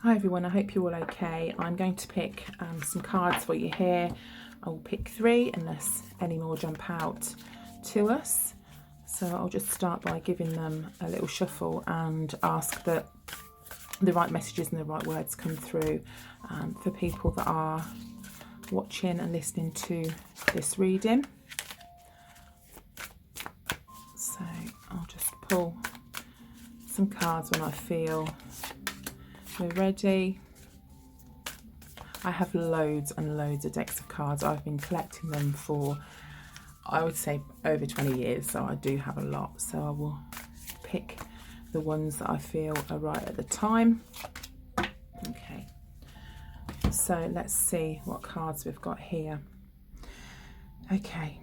Hi everyone, I hope you're all okay. I'm going to pick some cards for you here. I will pick 3 unless any more jump out to us. So I'll just start by giving them a little shuffle and ask that the right messages and the right words come through for people that are watching and listening to this reading. So I'll just pull some cards when I feel we're ready. I have loads and loads of decks of cards. I've been collecting them for, I would say, over 20 years, so I do have a lot. So I will pick the ones that I feel are right at the time. Okay, so let's see what cards we've got here. Okay,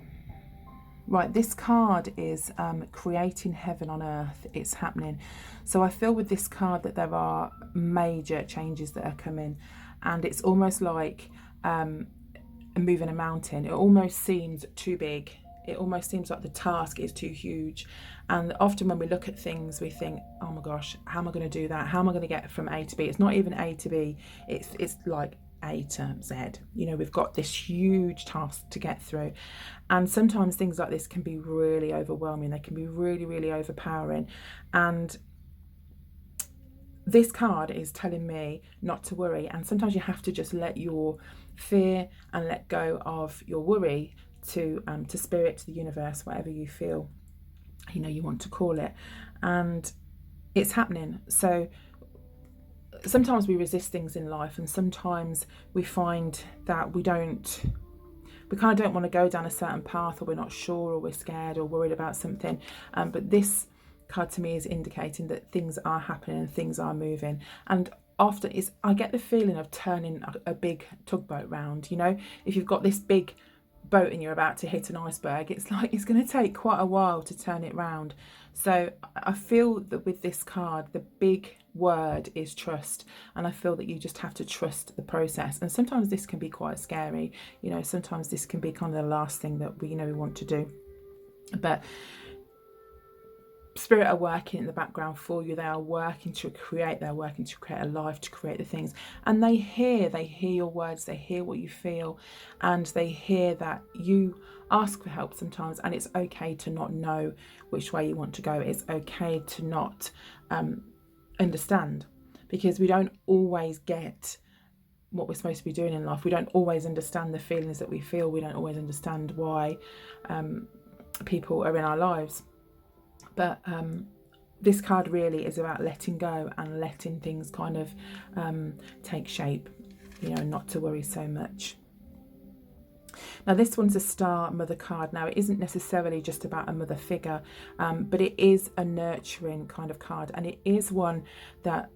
right, this card is creating heaven on earth. It's happening. So I feel with this card that there are major changes that are coming, and it's almost like moving a mountain. It almost seems too big. It almost seems like the task is too huge. And often when we look at things, we think, oh my gosh, how am I going to do that? How am I going to get from A to B? It's not even A to B. It's like A to Z. You know, we've got this huge task to get through. And sometimes things like this can be really overwhelming. They can be really, really overpowering. And this card is telling me not to worry. And sometimes you have to just let your fear and let go of your worry to spirit, to the universe, whatever you feel you want to call it. And it's happening. So sometimes we resist things in life, and sometimes we find that we kind of don't want to go down a certain path, or we're not sure, or we're scared or worried about something. But this card to me is indicating that things are happening and things are moving. And often I get the feeling of turning a big tugboat round. You know, if you've got this big boat and you're about to hit an iceberg, it's like it's going to take quite a while to turn it round. So I feel that with this card, the big word is trust, and I feel that you just have to trust the process. And sometimes this can be quite scary. You know, sometimes this can be kind of the last thing that we want to do. But Spirit are working in the background for you. They are working to create. They're working to create a life, to create the things. And they hear your words. They hear what you feel, and they hear that you ask for help sometimes. And it's okay to not know which way you want to go. It's okay to not understand, because we don't always get what we're supposed to be doing in life. We don't always understand the feelings that we feel. We don't always understand why people are in our lives. But this card really is about letting go and letting things kind of take shape, not to worry so much. Now this one's a Star Mother card. Now it isn't necessarily just about a mother figure, but it is a nurturing kind of card, and it is one that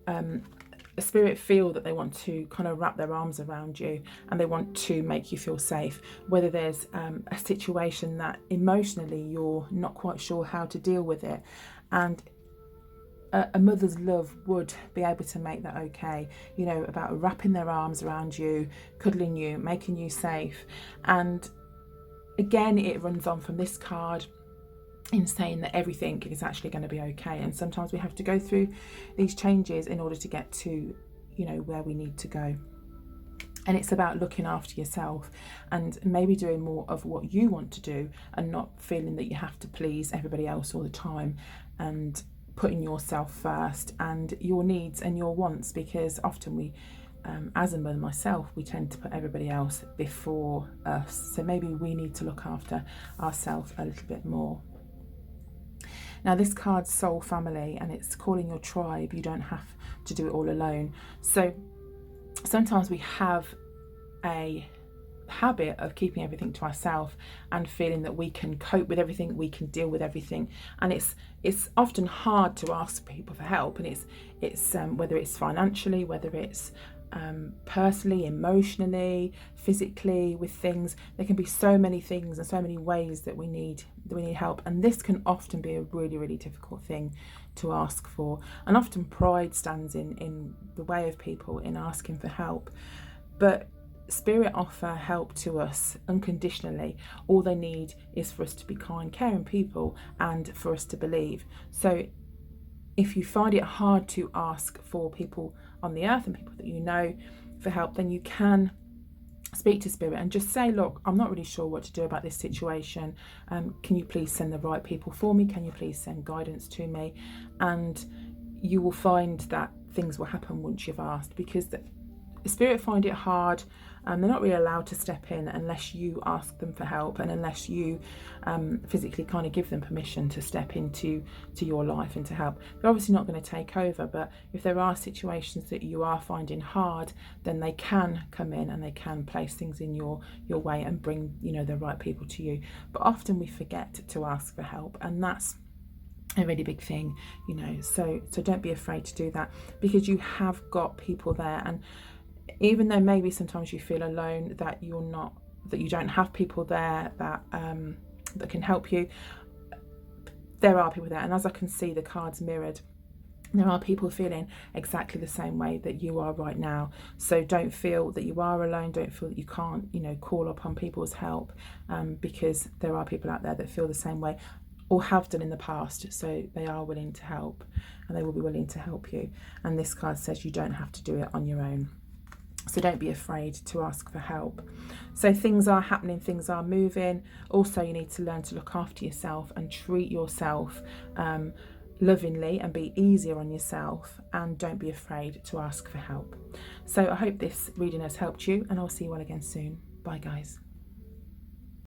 a spirit feel that they want to kind of wrap their arms around you, and they want to make you feel safe, whether there's a situation that emotionally you're not quite sure how to deal with it, and a mother's love would be able to make that okay, about wrapping their arms around you, cuddling you, making you safe. And again, it runs on from this card in saying that everything is actually going to be okay. And sometimes we have to go through these changes in order to get to, where we need to go. And it's about looking after yourself and maybe doing more of what you want to do, and not feeling that you have to please everybody else all the time, and putting yourself first and your needs and your wants, because often we, as a mother myself, we tend to put everybody else before us. So maybe we need to look after ourselves a little bit more. Now this card's Soul Family, and it's calling your tribe. You don't have to do it all alone. So sometimes we have a habit of keeping everything to ourselves and feeling that we can cope with everything, we can deal with everything, and it's often hard to ask people for help. And it's whether it's financially, whether it's personally, emotionally, physically, with things. There can be so many things and so many ways that we need help, and this can often be a really, really difficult thing to ask for. And often pride stands in the way of people in asking for help. But Spirit offer help to us unconditionally. All they need is for us to be kind, caring people, and for us to believe. So if you find it hard to ask for people on the earth and people that you know for help, then you can speak to Spirit and just say, look, I'm not really sure what to do about this situation. Can you please send the right people for me? Can you please send guidance to me? And you will find that things will happen once you've asked, because the Spirit find it hard. They're not really allowed to step in unless you ask them for help, and unless you physically kind of give them permission to step into your life and to help. They're obviously not going to take over, but if there are situations that you are finding hard, then they can come in and they can place things in your way and bring, you know, the right people to you. But often we forget to ask for help, and that's a really big thing, you know. So don't be afraid to do that, because you have got people there. And even though maybe sometimes you feel alone, that you don't have people there that that can help you, there are people there. And as I can see the cards mirrored, there are people feeling exactly the same way that you are right now. So don't feel that you are alone. Don't feel that you can't, you know, call upon people's help, because there are people out there that feel the same way, or have done in the past. So they are willing to help, and they will be willing to help you. And this card says you don't have to do it on your own. So don't be afraid to ask for help. So things are happening, things are moving. Also, you need to learn to look after yourself and treat yourself lovingly and be easier on yourself, and don't be afraid to ask for help. So I hope this reading has helped you, and I'll see you all again soon. Bye guys.